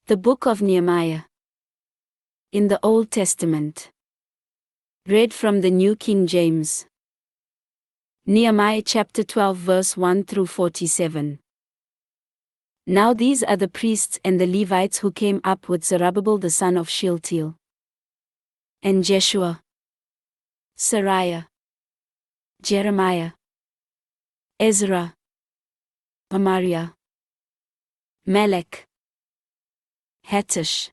The Book of Nehemiah. In the Old Testament. Read from the New King James. Nehemiah chapter 12 verse 1 through 47. Now these are the priests and the Levites who came up with Zerubbabel the son of Shealtiel, and Jeshua, Seraiah, Jeremiah, Ezra, Amariah, Melech, Hattush,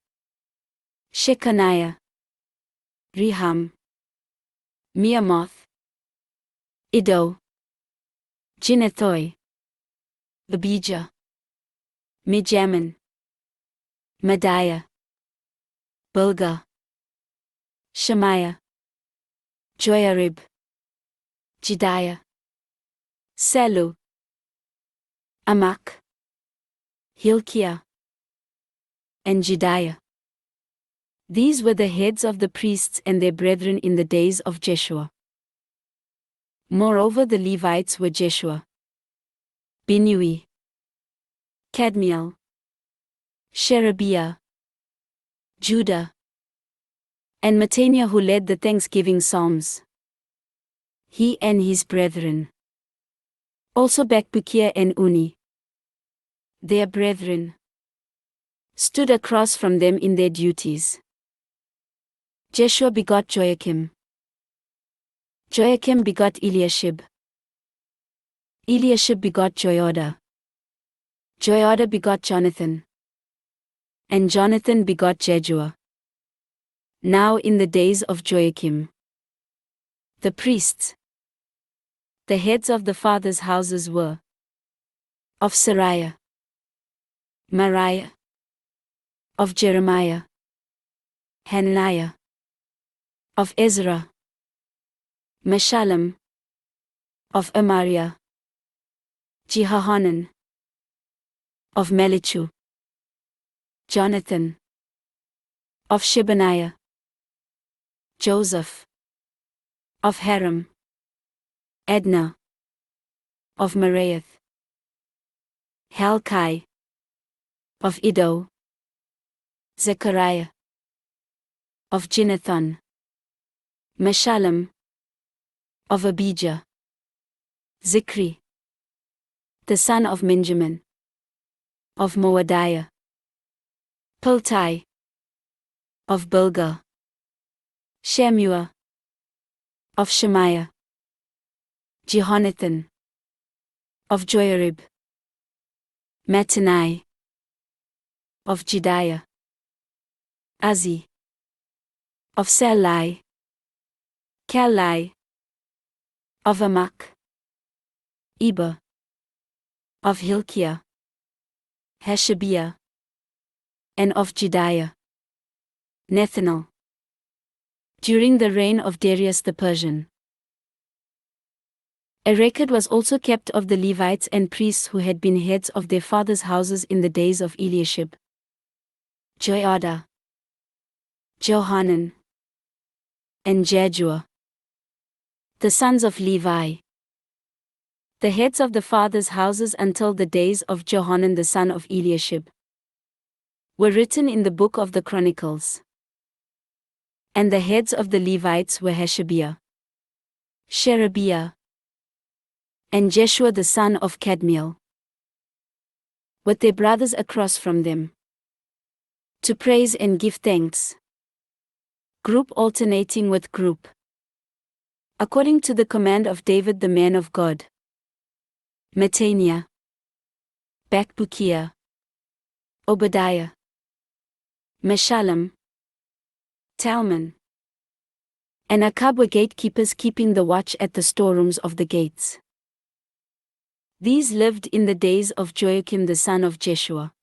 Shechaniah, Rehum, Meamoth, Iddo, Ginnethoi, Abijah, Mijamin, Mediah, Bilgah, Shemaiah, Joiarib, Jediah, Selu, Amak, Hilkiah, and Jediah. These were the heads of the priests and their brethren in the days of Jeshua. Moreover, the Levites were Jeshua, Binnui, Kadmiel, Sherebiah, Judah, and Mattaniah, who led the thanksgiving psalms. He and his brethren. Also Bakbukiah and Uni, their brethren, stood across from them in their duties. Jeshua begot Joachim. Joachim begot Eliashib. Eliashib begot Joiada. Joiada begot Jonathan. And Jonathan begot Jeshua. Now in the days of Joachim, the priests, the heads of the fathers' houses were of Seraiah, Mariah, of Jeremiah, Hananiah, of Ezra, Meshullam, of Amariah, Jehohanan, of Melichu, Jonathan, of Shebaniah, Joseph, of Haram, Adna, of Meraioth, Helkai, of Iddo, Zechariah, of Ginnethon, Meshullam, of Abijah, Zichri, the son of Benjamin, of Moadiah, Piltai, of Bilgah, Shammua, of Shemaiah, Jehonathan, of Joiarib, Mattenai, of Jediah, Uzzi, of Salai, Kalai, of Amak, Eber, of Hilkiah, Hashabiah, and of Jediah, Nethanel. During the reign of Darius the Persian. A record was also kept of the Levites and priests who had been heads of their fathers' houses in the days of Eliashib, Joiada, Johanan, and Jaddua, the sons of Levi, the heads of the fathers' houses until the days of Johanan the son of Eliashib, were written in the book of the Chronicles. And the heads of the Levites were Hashabiah, Sherebiah, and Jeshua the son of Kadmiel, with their brothers across from them, to praise and give thanks, group alternating with group, according to the command of David the man of God. Mattaniah, Bakbukiah, Obadiah, Meshullam, Talman, and Akab were gatekeepers keeping the watch at the storerooms of the gates. These lived in the days of Joachim the son of Jeshua,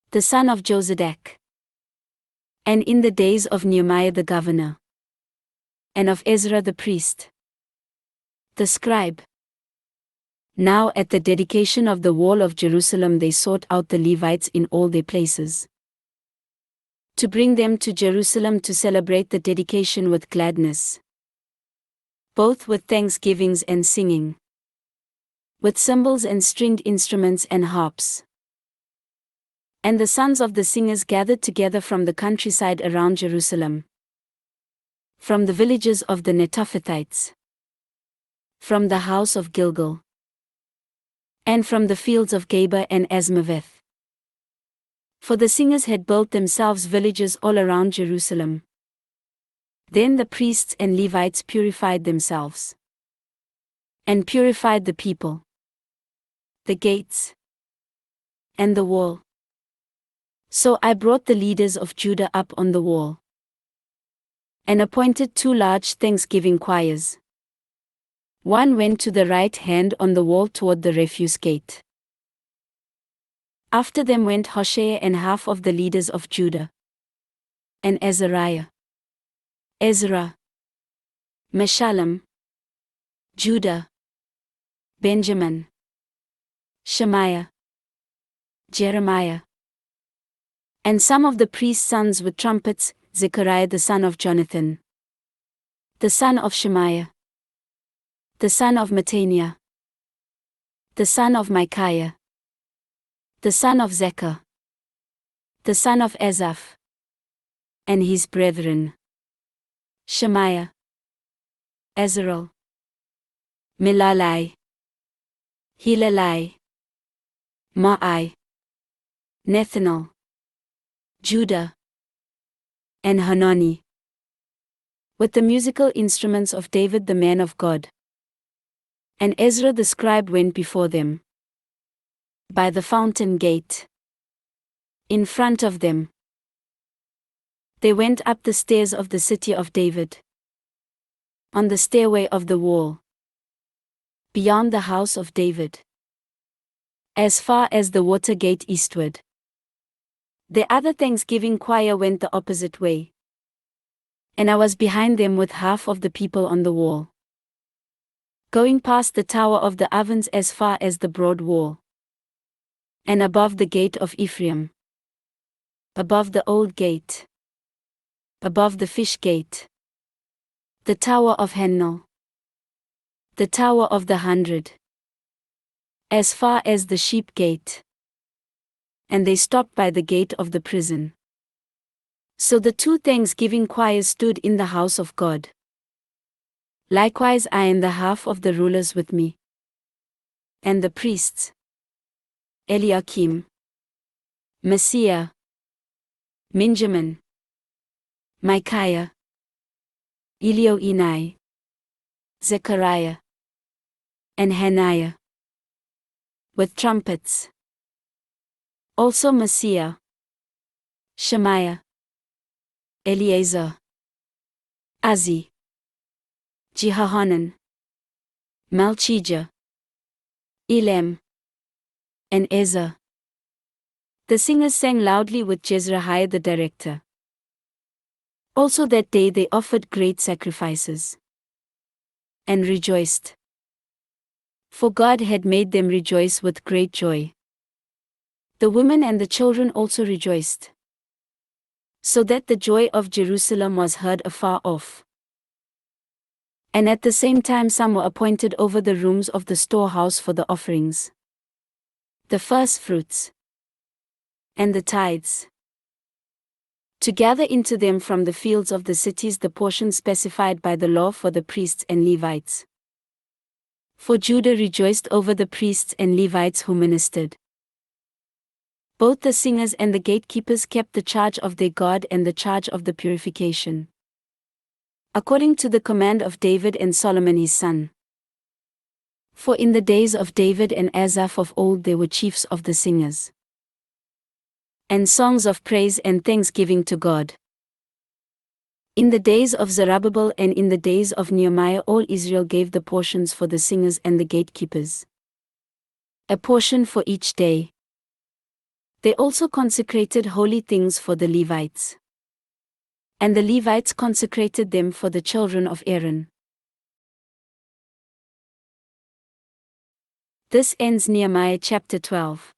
the son of Jozadak, and in the days of Nehemiah the governor, and of Ezra the priest, the scribe. Now at the dedication of the wall of Jerusalem they sought out the Levites in all their places, to bring them to Jerusalem to celebrate the dedication with gladness, both with thanksgivings and singing, with cymbals and stringed instruments and harps. And the sons of the singers gathered together from the countryside around Jerusalem, from the villages of the Netophathites, from the house of Gilgal, and from the fields of Geba and Asmaveth. For the singers had built themselves villages all around Jerusalem. Then the priests and Levites purified themselves, and purified the people, the gates, and the wall. So I brought the leaders of Judah up on the wall, and appointed 2 large thanksgiving choirs. One went to the right hand on the wall toward the refuse gate. After them went Hoshea and half of the leaders of Judah, and Azariah, Ezra, Meshullam, Judah, Benjamin, Shemaiah, Jeremiah, and some of the priests' sons with trumpets, Zechariah the son of Jonathan, the son of Shemaiah, the son of Mattaniah, the son of Micaiah, the son of Zechar, the son of Asaph, and his brethren, Shemaiah, Azarel, Milalai, Hilalai, Maai, Nethanel, Judah, and Hanani, with the musical instruments of David the man of God. And Ezra the scribe went before them, by the fountain gate, in front of them. They went up the stairs of the city of David, on the stairway of the wall, beyond the house of David, as far as the water gate eastward. The other thanksgiving choir went the opposite way, and I was behind them with half of the people on the wall, going past the tower of the ovens as far as the broad wall, and above the gate of Ephraim, above the old gate, above the fish gate, the tower of Hanel, the tower of the 100, as far as the sheep gate. And they stopped by the gate of the prison. So the 2 thanksgiving choirs stood in the house of God. Likewise I and the half of the rulers with me, and the priests, Eliakim, Messiah, Minjamin, Micaiah, Elioenai, Zechariah, and Hananiah, with trumpets. Also Messiah, Shemaiah, Eleazar, Azzi, Jehohanan, Malchijah, Elam, and Ezer. The singers sang loudly with Jezrahiah the director. Also that day they offered great sacrifices, and rejoiced, for God had made them rejoice with great joy. The women and the children also rejoiced, so that the joy of Jerusalem was heard afar off. And at the same time some were appointed over the rooms of the storehouse for the offerings, the firstfruits, and the tithes, to gather into them from the fields of the cities the portion specified by the law for the priests and Levites. For Judah rejoiced over the priests and Levites who ministered. Both the singers and the gatekeepers kept the charge of their God and the charge of the purification, according to the command of David and Solomon his son. For in the days of David and Asaph of old they were chiefs of the singers, and songs of praise and thanksgiving to God. In the days of Zerubbabel and in the days of Nehemiah all Israel gave the portions for the singers and the gatekeepers, a portion for each day. They also consecrated holy things for the Levites, and the Levites consecrated them for the children of Aaron. This ends Nehemiah chapter 12.